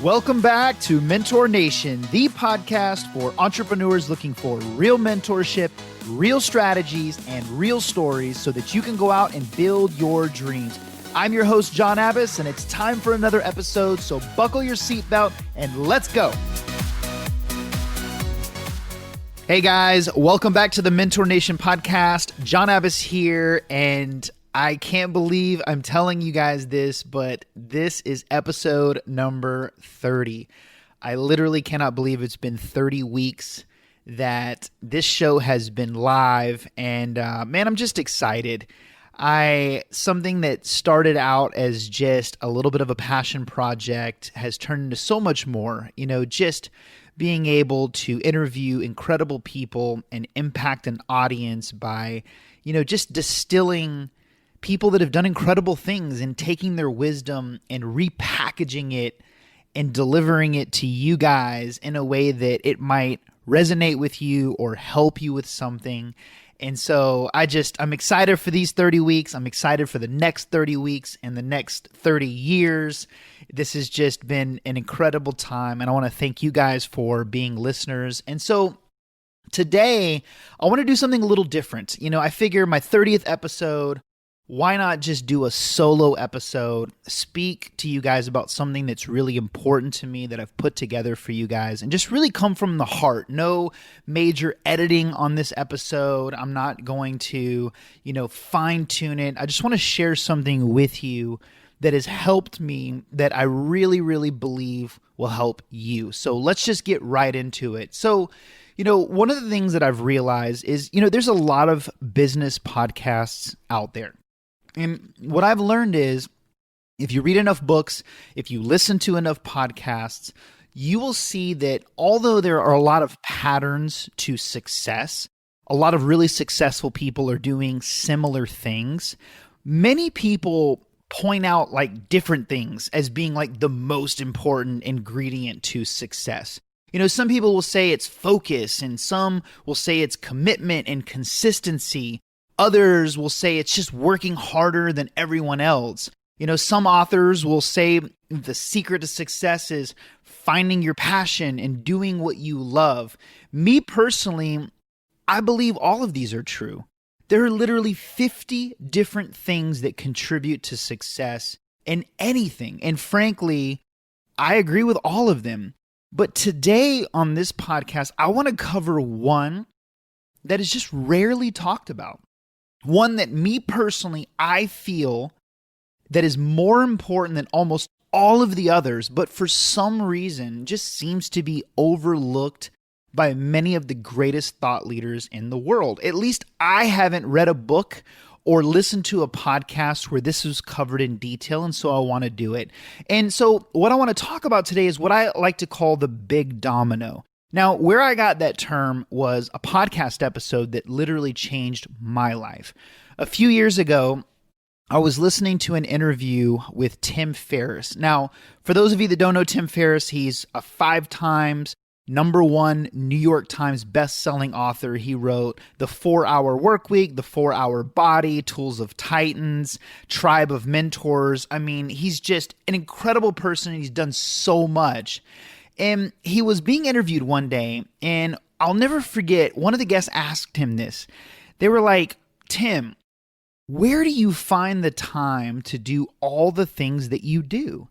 Welcome back to Mentor Nation, the podcast for entrepreneurs looking for real mentorship, real strategies, and real stories so that you can go out and build your dreams. I'm your host, John Abbas, and it's time for another episode, so buckle your seatbelt and let's go. Hey guys, welcome back to the Mentor Nation podcast. John Abbas here, and I can't believe I'm telling you guys this, but this is episode number 30. I literally cannot believe it's been 30 weeks that this show has been live, and man, I'm just excited. Something that started out as just a little bit of a passion project has turned into so much more, just being able to interview incredible people and impact an audience by, just distilling people that have done incredible things and taking their wisdom and repackaging it and delivering it to you guys in a way that it might resonate with you or help you with something. And so I'm excited for these 30 weeks. I'm excited for the next 30 weeks and the next 30 years. This has just been an incredible time, and I want to thank you guys for being listeners. And so today, I want to do something a little different. I figure my 30th episode, why not just do a solo episode, speak to you guys about something that's really important to me that I've put together for you guys, and just really come from the heart. No major editing on this episode. I'm not going to, fine tune it. I just want to share something with you that has helped me that I really, really believe will help you. So let's just get right into it. So, one of the things that I've realized is, there's a lot of business podcasts out there. And what I've learned is if you read enough books, if you listen to enough podcasts, you will see that although there are a lot of patterns to success, a lot of really successful people are doing similar things. Many people point out like different things as being like the most important ingredient to success. Some people will say it's focus, and some will say it's commitment and consistency. Others will say it's just working harder than everyone else. Some authors will say the secret to success is finding your passion and doing what you love. Me personally, I believe all of these are true. There are literally 50 different things that contribute to success in anything. And frankly, I agree with all of them. But today on this podcast, I want to cover one that is just rarely talked about. One that me personally, I feel that is more important than almost all of the others, but for some reason just seems to be overlooked by many of the greatest thought leaders in the world. At least I haven't read a book or listened to a podcast where this was covered in detail, and so I want to do it. And so what I want to talk about today is what I like to call the Big Domino. Now, where I got that term was a podcast episode that literally changed my life. A few years ago, I was listening to an interview with Tim Ferriss. Now, for those of you that don't know Tim Ferriss, he's a 5 times #1 New York Times best-selling author. He wrote The 4-Hour Workweek, The 4-Hour Body, Tools of Titans, Tribe of Mentors. I mean, he's just an incredible person, and he's done so much. And he was being interviewed one day, and I'll never forget, one of the guests asked him this. They were like, Tim, where do you find the time to do all the things that you do?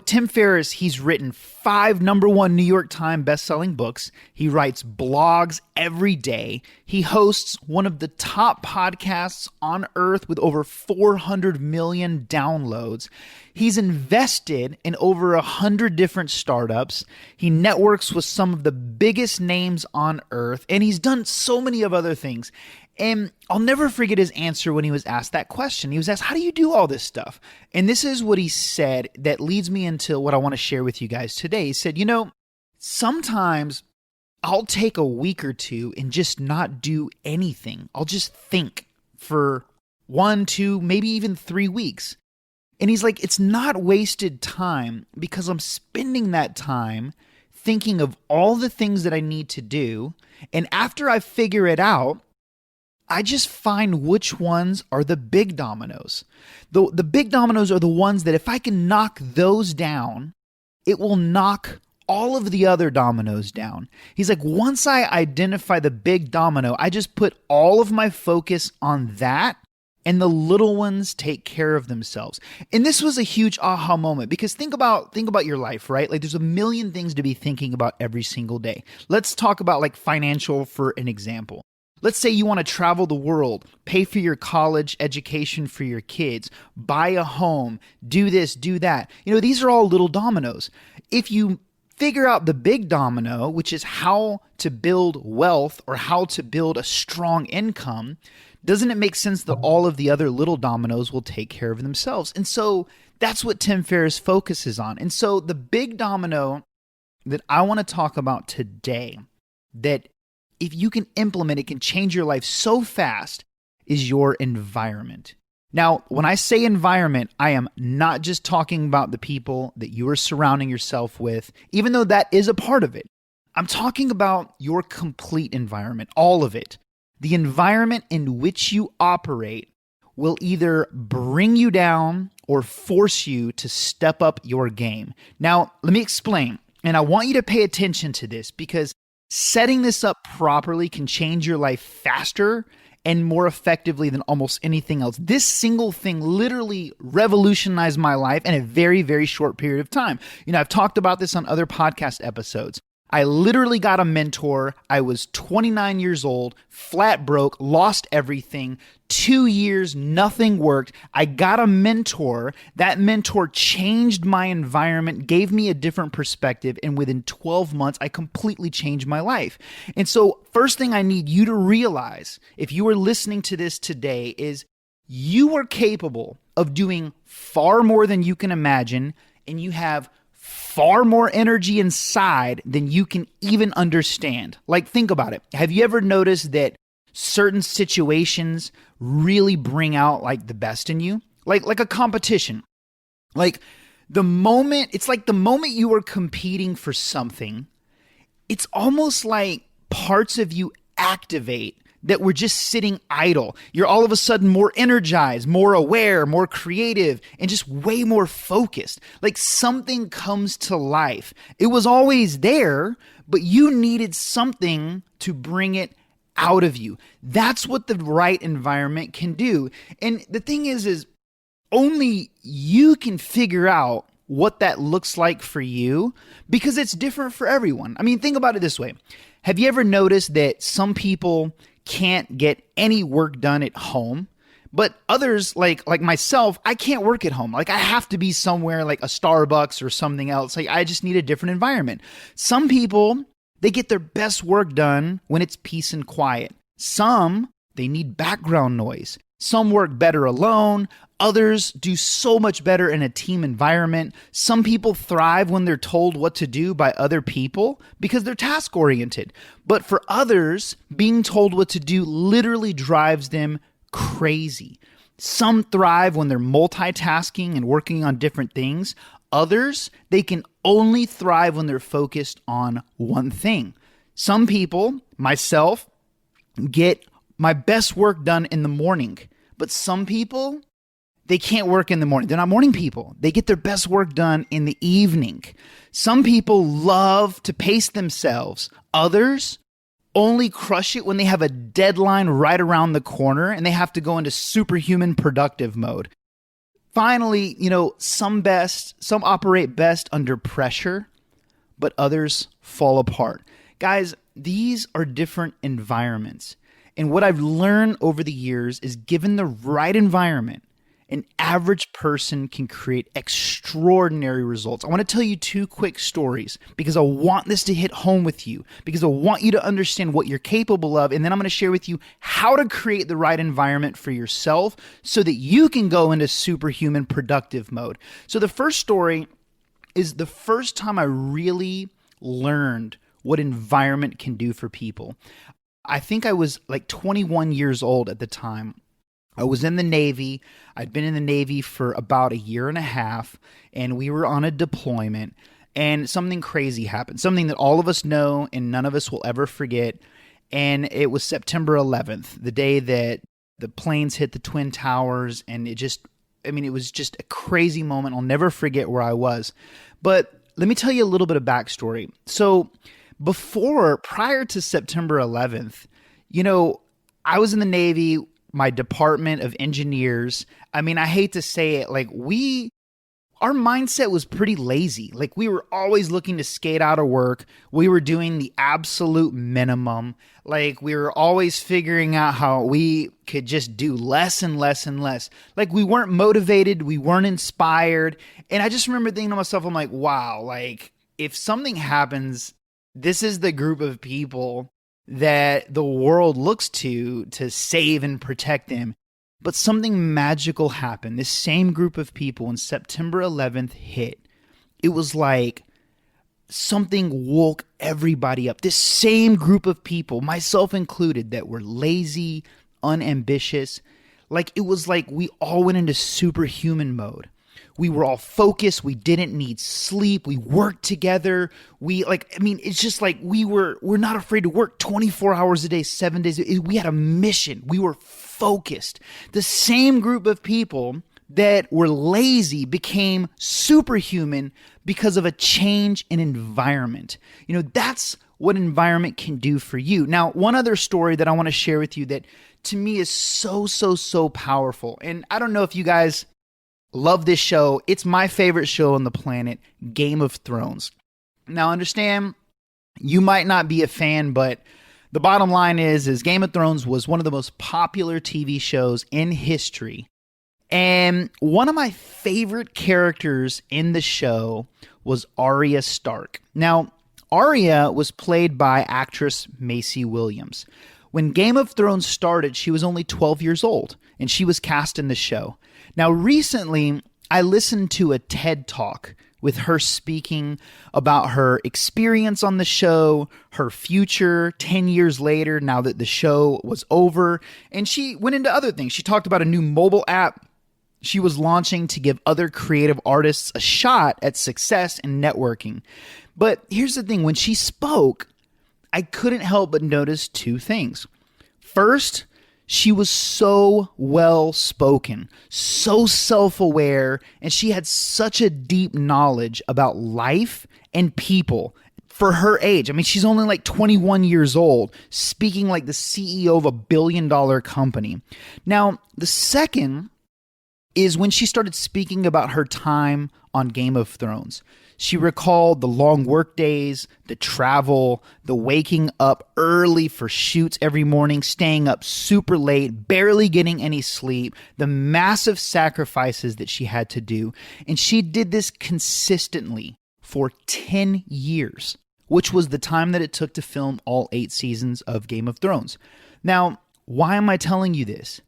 Tim Ferriss, he's written 5 #1 New York Times best-selling books. He writes blogs every day. He hosts one of the top podcasts on earth with over 400 million downloads. He's invested in over 100 different startups. He networks with some of the biggest names on earth, and he's done so many of other things. And I'll never forget his answer when he was asked that question. He was asked, how do you do all this stuff? And this is what he said that leads me into what I want to share with you guys today. He said, sometimes I'll take a week or two and just not do anything. I'll just think for 1, 2, maybe even 3 weeks. And he's like, it's not wasted time because I'm spending that time thinking of all the things that I need to do. And after I figure it out, I just find which ones are the big dominoes. The big dominoes are the ones that if I can knock those down, it will knock all of the other dominoes down. He's like, once I identify the big domino, I just put all of my focus on that, and the little ones take care of themselves. And this was a huge aha moment, because think about your life, right? Like, there's a million things to be thinking about every single day. Let's talk about like financial for an example. Let's say you want to travel the world, pay for your college education for your kids, buy a home, do this, do that. These are all little dominoes. If you figure out the big domino, which is how to build wealth or how to build a strong income, doesn't it make sense that all of the other little dominoes will take care of themselves? And so that's what Tim Ferriss focuses on. And so the big domino that I want to talk about today, that if you can implement, it can change your life so fast, is your environment. Now, when I say environment, I am not just talking about the people that you are surrounding yourself with, even though that is a part of it. I'm talking about your complete environment, all of it. The environment in which you operate will either bring you down or force you to step up your game. Now, let me explain, and I want you to pay attention to this, because setting this up properly can change your life faster and more effectively than almost anything else. This single thing literally revolutionized my life in a very, very short period of time. I've talked about this on other podcast episodes. I literally got a mentor. I was 29 years old, flat broke, lost everything. 2 years, nothing worked. I got a mentor. That mentor changed my environment, gave me a different perspective, and within 12 months, I completely changed my life. And so, first thing I need you to realize, if you are listening to this today, is you are capable of doing far more than you can imagine, and you have far more energy inside than you can even understand. Like, think about it. Have you ever noticed that certain situations really bring out like the best in you? Like a competition. Like the moment you are competing for something, it's almost like parts of you activate that were just sitting idle. You're all of a sudden more energized, more aware, more creative, and just way more focused. Like something comes to life. It was always there, but you needed something to bring it out of you. That's what the right environment can do. And the thing is only you can figure out what that looks like for you, because it's different for everyone. I mean, think about it this way. Have you ever noticed that some people can't get any work done at home, but others like myself, I can't work at home. Like I have to be somewhere like a Starbucks or something else. Like I just need a different environment. Some people, they get their best work done when it's peace and quiet. Some, they need background noise. Some work better alone. Others do so much better in a team environment. Some people thrive when they're told what to do by other people because they're task-oriented. But for others, being told what to do literally drives them crazy. Some thrive when they're multitasking and working on different things. Others, they can only thrive when they're focused on one thing. Some people, myself, get my best work done in the morning. But some people, they can't work in the morning. They're not morning people. They get their best work done in the evening. Some people love to pace themselves. Others only crush it when they have a deadline right around the corner and they have to go into superhuman productive mode. Finally, some operate best under pressure, but others fall apart. Guys, these are different environments. And what I've learned over the years is given the right environment, an average person can create extraordinary results. I want to tell you two quick stories because I want this to hit home with you, because I want you to understand what you're capable of. And then I'm going to share with you how to create the right environment for yourself so that you can go into superhuman productive mode. So the first story is the first time I really learned what environment can do for people. I think I was like 21 years old at the time. I was in the Navy. I'd been in the Navy for about a year and a half, and we were on a deployment, and something crazy happened, something that all of us know and none of us will ever forget, and it was September 11th, the day that the planes hit the Twin Towers, and it was just a crazy moment. I'll never forget where I was. But let me tell you a little bit of backstory. So prior to September 11th, I was in the Navy, my department of engineers. I mean, I hate to say it, like our mindset was pretty lazy. Like we were always looking to skate out of work. We were doing the absolute minimum. Like we were always figuring out how we could just do less and less and less. Like we weren't motivated. We weren't inspired. And I just remember thinking to myself, I'm like, wow, like if something happens, this is the group of people that the world looks to save and protect them. But something magical happened. This same group of people, when September 11th hit, it was like something woke everybody up. This same group of people, myself included, that were lazy, unambitious. Like it was like we all went into superhuman mode. We were all focused. We didn't need sleep. We worked together. It's just like we're not afraid to work 24 hours a day, 7 days. We had a mission. We were focused. The same group of people that were lazy became superhuman because of a change in environment. That's what environment can do for you. Now, one other story that I want to share with you that to me is so powerful. And I don't know if you guys love this show. It's my favorite show on the planet, Game of Thrones. Now, understand, you might not be a fan, but the bottom line is Game of Thrones was one of the most popular TV shows in history. And one of my favorite characters in the show was Arya Stark. Now, Arya was played by actress Maisie Williams. When Game of Thrones started, she was only 12 years old, and she was cast in the show. Now, recently, I listened to a TED Talk with her speaking about her experience on the show, her future 10 years later, now that the show was over, and she went into other things. She talked about a new mobile app she was launching to give other creative artists a shot at success and networking. But here's the thing, when she spoke, I couldn't help but notice two things. First, she was so well-spoken, so self-aware, and she had such a deep knowledge about life and people for her age. I mean, she's only like 21 years old, speaking like the CEO of a billion-dollar company. Now, the second is when she started speaking about her time on Game of Thrones. She recalled the long work days, the travel, the waking up early for shoots every morning, staying up super late, barely getting any sleep, the massive sacrifices that she had to do. And she did this consistently for 10 years, which was the time that it took to film all 8 seasons of Game of Thrones. Now, why am I telling you this?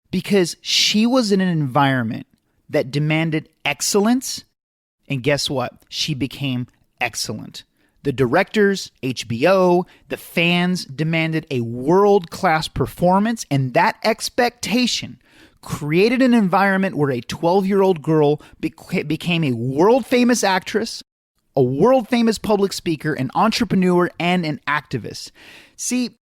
Because she was in an environment that demanded excellence. And guess what? She became excellent. The directors, HBO, the fans demanded a world-class performance, and that expectation created an environment where a 12-year-old girl became a world-famous actress, a world-famous public speaker, an entrepreneur, and an activist. See,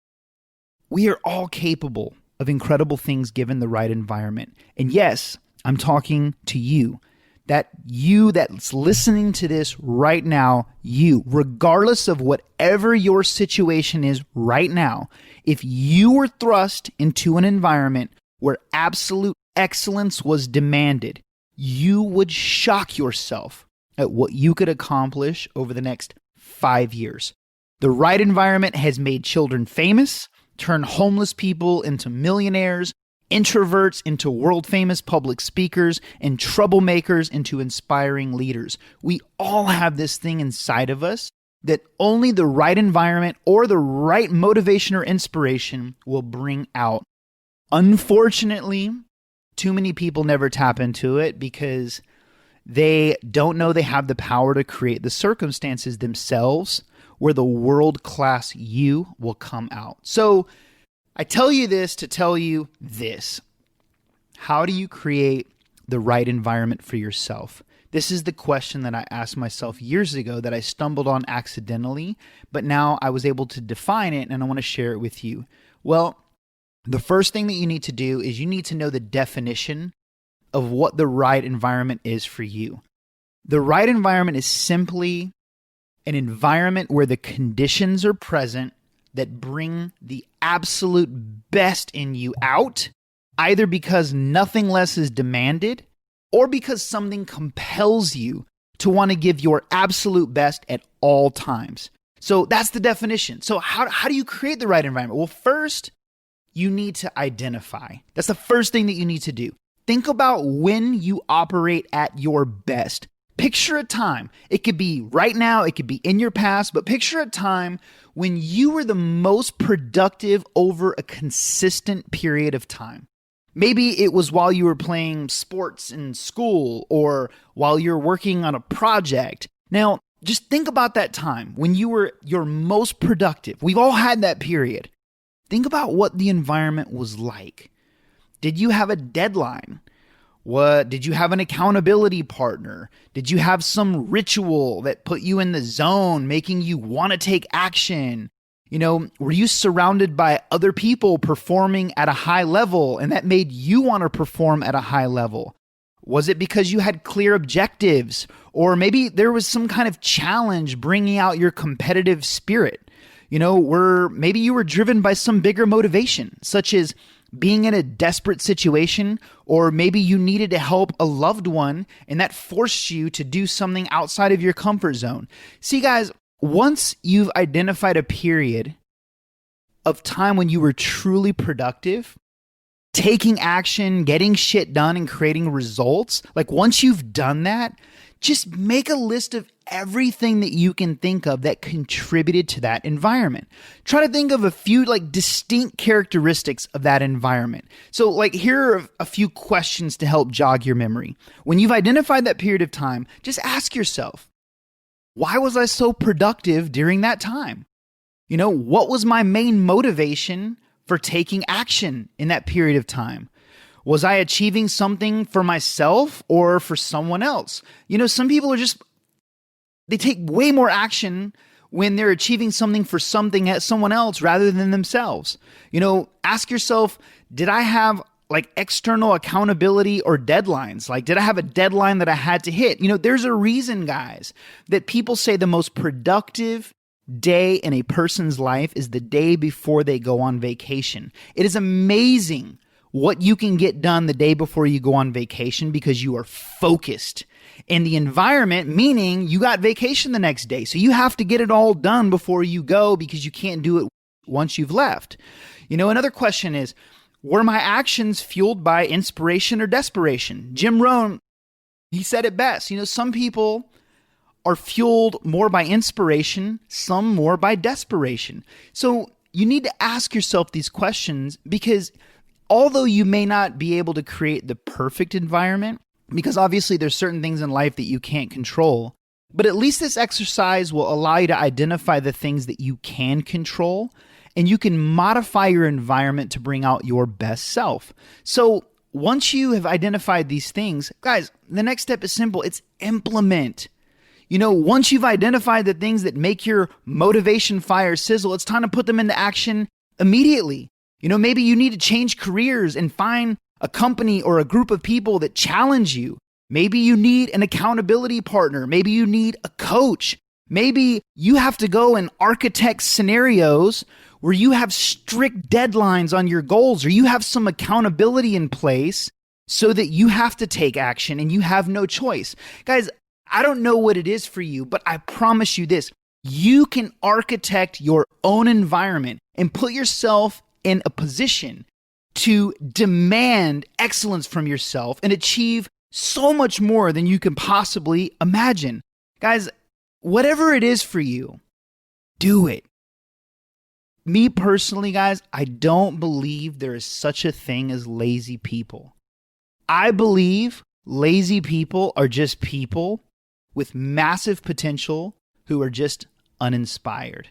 we are all capable of incredible things given the right environment. And yes, I'm talking to you. That you that's listening to this right now, you, regardless of whatever your situation is right now, if you were thrust into an environment where absolute excellence was demanded, you would shock yourself at what you could accomplish over the next 5 years. The right environment has made children famous, turned homeless people into millionaires, introverts into world-famous public speakers, and troublemakers into inspiring leaders. We all have this thing inside of us that only the right environment or the right motivation or inspiration will bring out. Unfortunately, too many people never tap into it because they don't know they have the power to create the circumstances themselves where the world-class you will come out. So, I tell you this to tell you this. How do you create the right environment for yourself? This is the question that I asked myself years ago that I stumbled on accidentally, but now I was able to define it and I want to share it with you. Well, the first thing that you need to do is you need to know the definition of what the right environment is for you. The right environment is simply an environment where the conditions are present that bring the absolute best in you out, either because nothing less is demanded or because something compels you to want to give your absolute best at all times. So that's the definition. So how do you create the right environment? Well, first, you need to identify. That's the first thing that you need to do. Think about when you operate at your best. Picture a time. It could be right now, it could be in your past, but picture a time when you were the most productive over a consistent period of time. Maybe it was while you were playing sports in school or while you're working on a project. Now, just think about that time when you were your most productive. We've all had that period. Think about what the environment was like. Did you have a deadline? Did you have an accountability partner? Did you have some ritual that put you in the zone, making you want to take action? Were you surrounded by other people performing at a high level and that made you want to perform at a high level? Was it because you had clear objectives? Or maybe there was some kind of challenge bringing out your competitive spirit? Maybe you were driven by some bigger motivation, such as being in a desperate situation, or maybe you needed to help a loved one and that forced you to do something outside of your comfort zone. See, guys, once you've identified a period of time when you were truly productive, taking action, getting shit done, and creating results, like once you've done that, just make a list of everything that you can think of that contributed to that environment. Try to think of a few distinct characteristics of that environment. So here are a few questions to help jog your memory. When you've identified that period of time, just ask yourself, why was I so productive during that time? What was my main motivation for taking action in that period of time? Was I achieving something for myself or for someone else? Some people they take way more action when they're achieving something for someone else rather than themselves. Ask yourself, did I have external accountability or deadlines? Did I have a deadline that I had to hit? There's a reason, guys, that people say the most productive day in a person's life is the day before they go on vacation. It is amazing what you can get done the day before you go on vacation because you are focused. And the environment, meaning you got vacation the next day. So you have to get it all done before you go because you can't do it once you've left. Another question is, were my actions fueled by inspiration or desperation? Jim Rohn, he said it best. Some people are fueled more by inspiration, some more by desperation. So you need to ask yourself these questions because although you may not be able to create the perfect environment, because obviously there's certain things in life that you can't control, but at least this exercise will allow you to identify the things that you can control, and you can modify your environment to bring out your best self. So once you have identified these things, guys, the next step is simple. It's implement. Once you've identified the things that make your motivation fire sizzle, it's time to put them into action immediately. Maybe you need to change careers and find a company or a group of people that challenge you. Maybe you need an accountability partner. Maybe you need a coach. Maybe you have to go and architect scenarios where you have strict deadlines on your goals, or you have some accountability in place so that you have to take action and you have no choice. Guys, I don't know what it is for you, but I promise you this. You can architect your own environment and put yourself in a position to demand excellence from yourself and achieve so much more than you can possibly imagine. Guys, whatever it is for you, do it. Me personally, guys, I don't believe there is such a thing as lazy people. I believe lazy people are just people with massive potential who are just uninspired.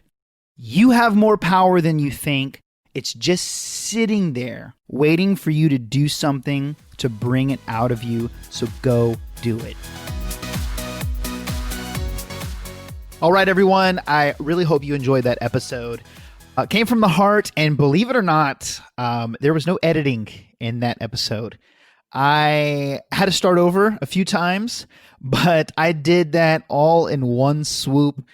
You have more power than you think. It's just sitting there waiting for you to do something to bring it out of you. So go do it. All right, everyone. I really hope you enjoyed that episode. Came from the heart, and believe it or not, there was no editing in that episode. I had to start over a few times, but I did that all in one swoop.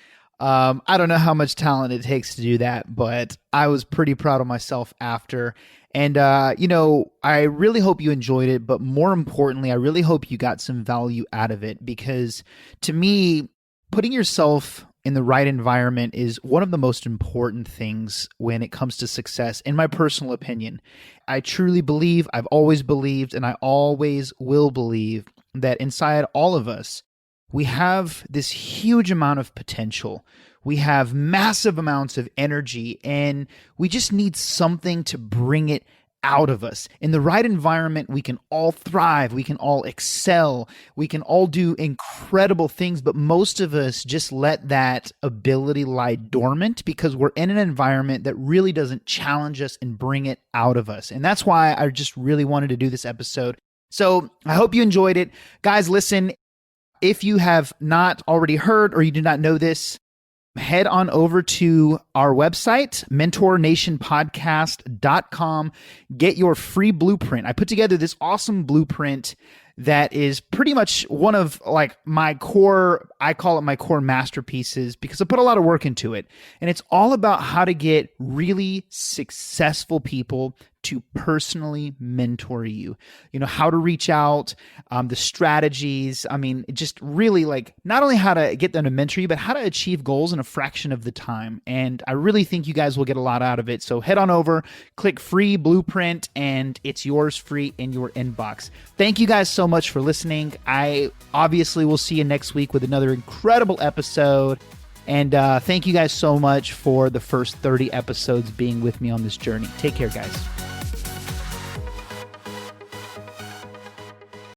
I don't know how much talent it takes to do that, but I was pretty proud of myself after. And, I really hope you enjoyed it, but more importantly, I really hope you got some value out of it, because to me, putting yourself in the right environment is one of the most important things when it comes to success, in my personal opinion. I truly believe, I've always believed, and I always will believe that inside all of us, we have this huge amount of potential. We have massive amounts of energy, and we just need something to bring it out of us. In the right environment, we can all thrive, we can all excel, we can all do incredible things, but most of us just let that ability lie dormant because we're in an environment that really doesn't challenge us and bring it out of us. And that's why I just really wanted to do this episode. So I hope you enjoyed it. Guys, listen, if you have not already heard or you do not know this, head on over to our website, mentornationpodcast.com. Get your free blueprint. I put together this awesome blueprint that is pretty much one of my core, I call it my core masterpieces, because I put a lot of work into it. And it's all about how to get really successful people to personally mentor you. How to reach out, the strategies. Just really not only how to get them to mentor you, but how to achieve goals in a fraction of the time. And I really think you guys will get a lot out of it. So head on over, click free blueprint, and it's yours free in your inbox. Thank you guys so much for listening. I obviously will see you next week with another incredible episode. And thank you guys so much for the first 30 episodes being with me on this journey. Take care, guys.